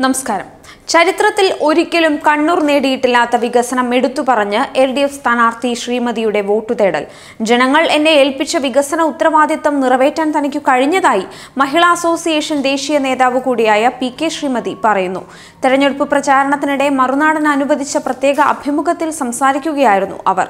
നമസ്കാരം. ചരിത്രത്തിൽ ഒരിക്കലും കണ്ണൂർ നേടിയിട്ടില്ലാത്ത വികസനം എടുത്തുപറഞ്ഞ് LDF സ്ഥാനാർത്ഥി ശ്രീമതിയുടെ വോട്ടുതേടൽ. ജനങ്ങൾ എന്നെ ഏൽപ്പിച്ച വികസന ഉത്തരവാദിത്തം നിറവേറ്റാൻ തനിക്കു കഴിഞ്ഞതായി മഹിളാ അസോസിയേഷൻ ദേശീയ നേതാവ് കൂടിയായ PK ശ്രീമതി പറയുന്നു. തെരഞ്ഞെടുപ്പ് പ്രചാരണത്തിനിടെ മറുനാടന് അനുവദിച്ച പ്രത്യേക അഭിമുഖത്തിൽ സംസാരിക്കുകയായിരുന്നു അവർ.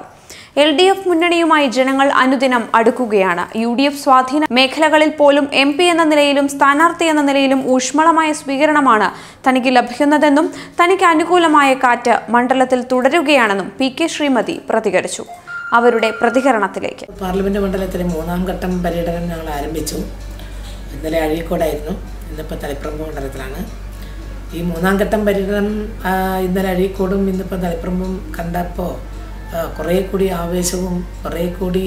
LDF മുന്നണിയുമായി ജനങ്ങൾ അനുദിനം അടുക്കുകയാണ്. UDF സ്വാധീന മേഖലകളിൽ പോലും MP എന്ന നിലയിലും സ്ഥാനാർത്ഥി എന്ന നിലയിലും ഊഷ്മളമായ സ്വീകരണമാണ് തനിക്ക് ലഭിക്കുന്നതെന്നും തനിക്ക് അനുകൂലമായ കാറ്റ് മണ്ഡലത്തിൽ തുടരുകയാണെന്നും PK ശ്രീമതി പ്രതികരിച്ചു. അവരുടെ പ്രതികരണത്തിലേക്ക്. പാർലമെന്റ് മണ്ഡലത്തിലെ മൂന്നാം ഘട്ടം പര്യടനം ഞങ്ങൾ ആരംഭിച്ചു. ഇന്നലെ അഴീക്കോടായിരുന്നു, ഇന്നിപ്പോൾ തളിപ്പറമ്പ് മണ്ഡലത്തിലാണ്. ഈ മൂന്നാം ഘട്ടം പര്യടനം ഇന്നലെ അഴീക്കോടും ഇന്നിപ്പോൾ തളിപ്പറമ്പും കണ്ടപ്പോൾ കുറേ കൂടി ആവേശവും കുറേ കൂടി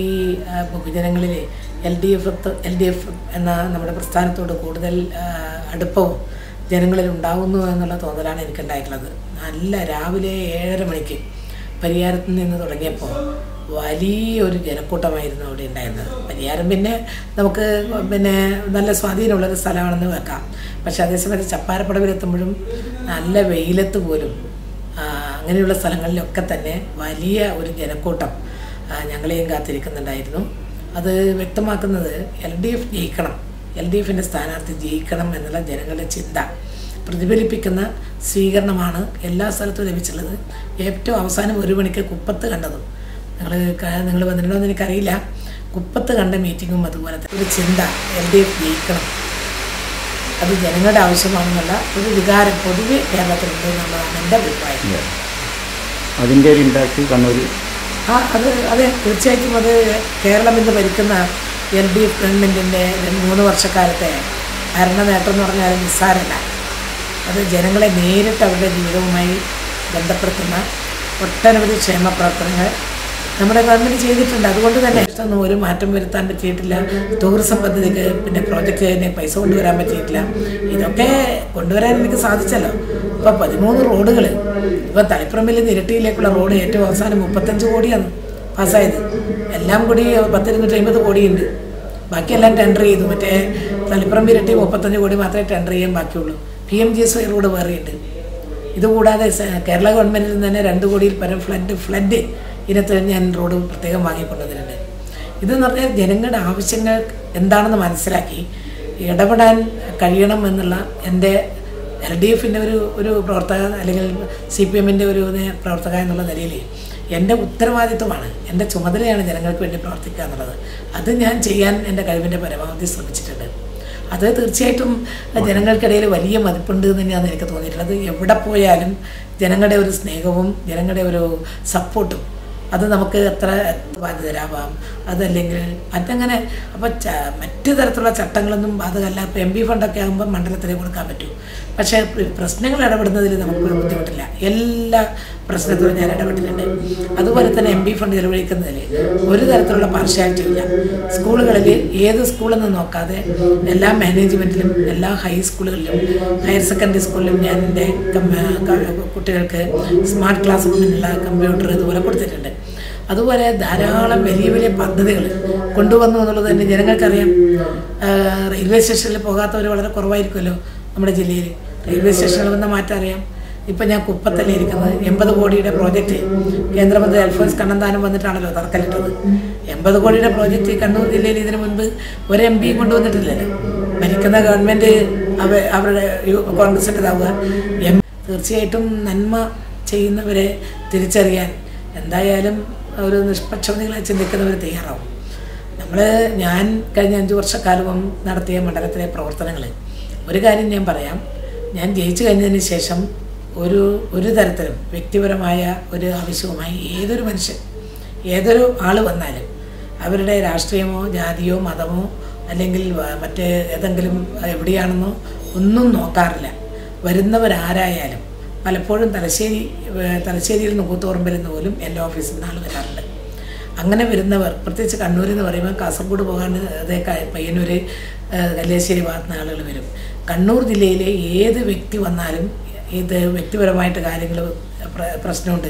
ബഹുജനങ്ങളിൽ LDF എന്ന നമ്മുടെ പ്രസ്ഥാനത്തോട് കൂടുതൽ അടുപ്പവും ജനങ്ങളിൽ ഉണ്ടാകുന്നു എന്നുള്ള തോന്നലാണ് എനിക്കുണ്ടായിട്ടുള്ളത്. നല്ല രാവിലെ 7:30 മണിക്ക് പരിയാരത്ത് നിന്ന് തുടങ്ങിയപ്പോൾ വലിയൊരു ജനക്കൂട്ടമായിരുന്നു അവിടെ ഉണ്ടായിരുന്നത്. പരിയാരം നമുക്ക് നല്ല സ്വാധീനമുള്ളൊരു സ്ഥലമാണെന്ന് വെക്കാം. പക്ഷെ അതേസമയത്ത് ചപ്പാരപ്പടവിലെത്തുമ്പോഴും നല്ല വെയിലത്ത് പോലും അങ്ങനെയുള്ള സ്ഥലങ്ങളിലൊക്കെ തന്നെ വലിയ ഒരു ജനക്കൂട്ടം ഞങ്ങളെയും കാത്തിരിക്കുന്നുണ്ടായിരുന്നു. അത് വ്യക്തമാക്കുന്നത് LDF ജയിക്കണം, LDFിൻ്റെ സ്ഥാനാർത്ഥി ജയിക്കണം എന്നുള്ള ജനങ്ങളുടെ ചിന്ത പ്രതിഫലിപ്പിക്കുന്ന സ്വീകരണമാണ് എല്ലാ സ്ഥലത്തും ലഭിച്ചുള്ളത്. ഏറ്റവും അവസാനം 1 മണിക്ക് കുപ്പത്ത് കണ്ടതും നിങ്ങൾ വന്നിട്ടുണ്ടോ എന്ന് എനിക്കറിയില്ല. കുപ്പത്ത് കണ്ട മീറ്റിങ്ങും അതുപോലെ തന്നെ ഒരു ചിന്ത LDF ജയിക്കണം, അത് ജനങ്ങളുടെ ആവശ്യമാണെന്നുള്ള ഒരു വികാരം പൊതുവെ കേരളത്തിലുണ്ട് എന്നുള്ളതാണ് എൻ്റെ അഭിപ്രായം. അതിൻ്റെ ഒരു ഇമ്പാക്റ്റ് കണ്ണൂർ അതെ, തീർച്ചയായിട്ടും അത് കേരളം ഇന്ന് ഭരിക്കുന്ന LDF ഗവൺമെൻറ്റിൻ്റെ 3 വർഷക്കാലത്തെ ഭരണ നേട്ടം എന്ന് പറഞ്ഞാൽ നിസ്സാരമല്ല. അത് ജനങ്ങളെ നേരിട്ട് അവരുടെ ജീവിതവുമായി ബന്ധപ്പെടുത്തുന്ന ഒട്ടനവധി ക്ഷേമ പ്രവർത്തനങ്ങൾ നമ്മുടെ ഗവൺമെൻറ് ചെയ്തിട്ടുണ്ട്. അതുകൊണ്ട് തന്നെ ഒന്നും ഒരു മാറ്റം വരുത്താൻ പറ്റിയിട്ടില്ല. ടൂറിസം പദ്ധതിക്ക് പ്രോജക്റ്റിന് പൈസ കൊണ്ടുവരാൻ പറ്റിയിട്ടില്ല. ഇതൊക്കെ കൊണ്ടുവരാൻ എനിക്ക് സാധിച്ചല്ലോ. ഇപ്പോൾ 13 റോഡുകൾ, ഇപ്പോൾ തളിപ്പറമ്പിൽ നിന്ന് ഇരട്ടിയിലേക്കുള്ള റോഡ് ഏറ്റവും അവസാനം 35 കോടിയാണ് പാസ്സായത്. എല്ലാം കൂടി 10,250 കോടിയുണ്ട്. ബാക്കിയെല്ലാം ടെൻഡർ ചെയ്തു. മറ്റേ തളിപ്പറമ്പ് ഇരട്ടി 35 കോടി മാത്രമേ ടെൻഡർ ചെയ്യാൻ ബാക്കിയുള്ളൂ. PMGSY റോഡ് വേറെയുണ്ട്. ഇതുകൂടാതെ കേരള ഗവൺമെൻറ്റിൽ നിന്ന് തന്നെ 2 കോടിയിൽ പരം ഫ്ലഡ് ഇനത്ത് ഞാൻ റോഡ് പ്രത്യേകം വാങ്ങിക്കൊണ്ടുവന്നിട്ടുണ്ട്. ഇതെന്ന് പറഞ്ഞാൽ ജനങ്ങളുടെ ആവശ്യങ്ങൾ എന്താണെന്ന് മനസ്സിലാക്കി ഇടപെടാൻ കഴിയണം എന്നുള്ള എൻ്റെ LDFിൻ്റെ ഒരു പ്രവർത്തക അല്ലെങ്കിൽ CPMൻ്റെ ഒരു പ്രവർത്തക എന്നുള്ള നിലയിൽ എൻ്റെ ഉത്തരവാദിത്വമാണ്, എൻ്റെ ചുമതലയാണ് ജനങ്ങൾക്ക് വേണ്ടി പ്രവർത്തിക്കുക എന്നുള്ളത്. അത് ഞാൻ ചെയ്യാൻ എൻ്റെ കഴിവിൻ്റെ പരമാവധി ശ്രമിച്ചിട്ടുണ്ട്. അത് തീർച്ചയായിട്ടും ജനങ്ങൾക്കിടയിൽ വലിയ മതിപ്പുണ്ട് എന്ന് തന്നെയാണ് എനിക്ക് തോന്നിയിട്ടുള്ളത്. എവിടെ പോയാലും ജനങ്ങളുടെ ഒരു സ്നേഹവും ജനങ്ങളുടെ ഒരു സപ്പോർട്ടും അത് നമുക്ക് എത്ര ബാധ്യതരാവാം. അതല്ലെങ്കിൽ മറ്റങ്ങനെ അപ്പോൾ മറ്റു തരത്തിലുള്ള ചട്ടങ്ങളൊന്നും ബാധകമല്ല. ഇപ്പോൾ MP ഫണ്ടൊക്കെ ആകുമ്പോൾ മണ്ഡലത്തിലേക്ക് കൊടുക്കാൻ പറ്റൂ. പക്ഷേ പ്രശ്നങ്ങൾ ഇടപെടുന്നതിൽ നമുക്ക് ബുദ്ധിമുട്ടില്ല. എല്ലാ പ്രശ്നത്തിലും ഞാൻ ഇടപെട്ടിട്ടുണ്ട്. അതുപോലെ തന്നെ MP ഫണ്ട് ചെലവഴിക്കുന്നതിൽ ഒരു തരത്തിലുള്ള പാർഷ്യാലിറ്റി ഇല്ല. സ്കൂളുകളിൽ ഏത് സ്കൂളെന്ന് നോക്കാതെ എല്ലാ മാനേജ്മെൻറ്റിലും എല്ലാ ഹൈസ്കൂളുകളിലും ഹയർ സെക്കൻഡറി സ്കൂളിലും ഞാൻ എൻ്റെ കുട്ടികൾക്ക് സ്മാർട്ട് ക്ലാസ് റൂമിനുള്ള കമ്പ്യൂട്ടർ ഇതുപോലെ കൊടുത്തിട്ടുണ്ട്. അതുപോലെ ധാരാളം വലിയ വലിയ പദ്ധതികൾ കൊണ്ടുവന്നു എന്നുള്ളത് തന്നെ ജനങ്ങൾക്കറിയാം. റെയിൽവേ സ്റ്റേഷനിൽ പോകാത്തവർ വളരെ കുറവായിരിക്കുമല്ലോ നമ്മുടെ ജില്ലയിൽ. റെയിൽവേ സ്റ്റേഷനിൽ വന്ന മാറ്റം അറിയാം. ഇപ്പം ഞാൻ കുപ്പത്തല്ലേ ഇരിക്കുന്നത്. 80 കോടിയുടെ പ്രോജക്റ്റ് കേന്ദ്രമന്ത്രി അൽഫോൻസ് കണ്ണന്താനം വന്നിട്ടാണല്ലോ തറക്കല്ലിട്ടത്. 80 കോടിയുടെ പ്രോജക്റ്റ് കണ്ണൂർ ജില്ലയിൽ ഇതിനു മുൻപ് ഒരു MP കൊണ്ടുവന്നിട്ടില്ലല്ലോ. ഭരിക്കുന്ന ഗവൺമെൻറ് അവരുടെ കോൺഗ്രസിൻ്റെതാവുക. തീർച്ചയായിട്ടും നന്മ ചെയ്യുന്നവരെ തിരിച്ചറിയാൻ എന്തായാലും ഒരു നിഷ്പക്ഷതകളെ ചിന്തിക്കുന്നവർ തയ്യാറാവും. ഞാൻ കഴിഞ്ഞ 5 വർഷക്കാലവും നടത്തിയ മണ്ഡലത്തിലെ പ്രവർത്തനങ്ങൾ ഒരു കാര്യം ഞാൻ പറയാം. ഞാൻ ജയിച്ചു കഴിഞ്ഞതിന് ശേഷം ഒരു തരത്തിലും വ്യക്തിപരമായ ഒരു ആവശ്യവുമായി ഏതൊരു മനുഷ്യൻ ഏതൊരു ആൾ വന്നാലും അവരുടെ രാഷ്ട്രീയമോ ജാതിയോ മതമോ അല്ലെങ്കിൽ മറ്റേ ഏതെങ്കിലും എവിടെയാണെന്നോ ഒന്നും നോക്കാറില്ല. വരുന്നവരാരായാലും പലപ്പോഴും തലശ്ശേരിയിൽ നിന്ന് കൂത്തുപറമ്പിൽ നിന്ന് പോലും എൻ്റെ ഓഫീസിൽ നിന്ന് ആൾ വരാറുണ്ട്. അങ്ങനെ വരുന്നവർ പ്രത്യേകിച്ച് കണ്ണൂർ എന്ന് പറയുമ്പോൾ കാസർഗോഡ് പോകാണ്ട് അതേ പയ്യന്നൂർ കല്യാശ്ശേരി ഭാഗത്തുനിന്ന് ആളുകൾ വരും. കണ്ണൂർ ജില്ലയിലെ ഏത് വ്യക്തി വന്നാലും ഇത് വ്യക്തിപരമായിട്ട് കാര്യങ്ങൾ പ്രശ്നമുണ്ട്.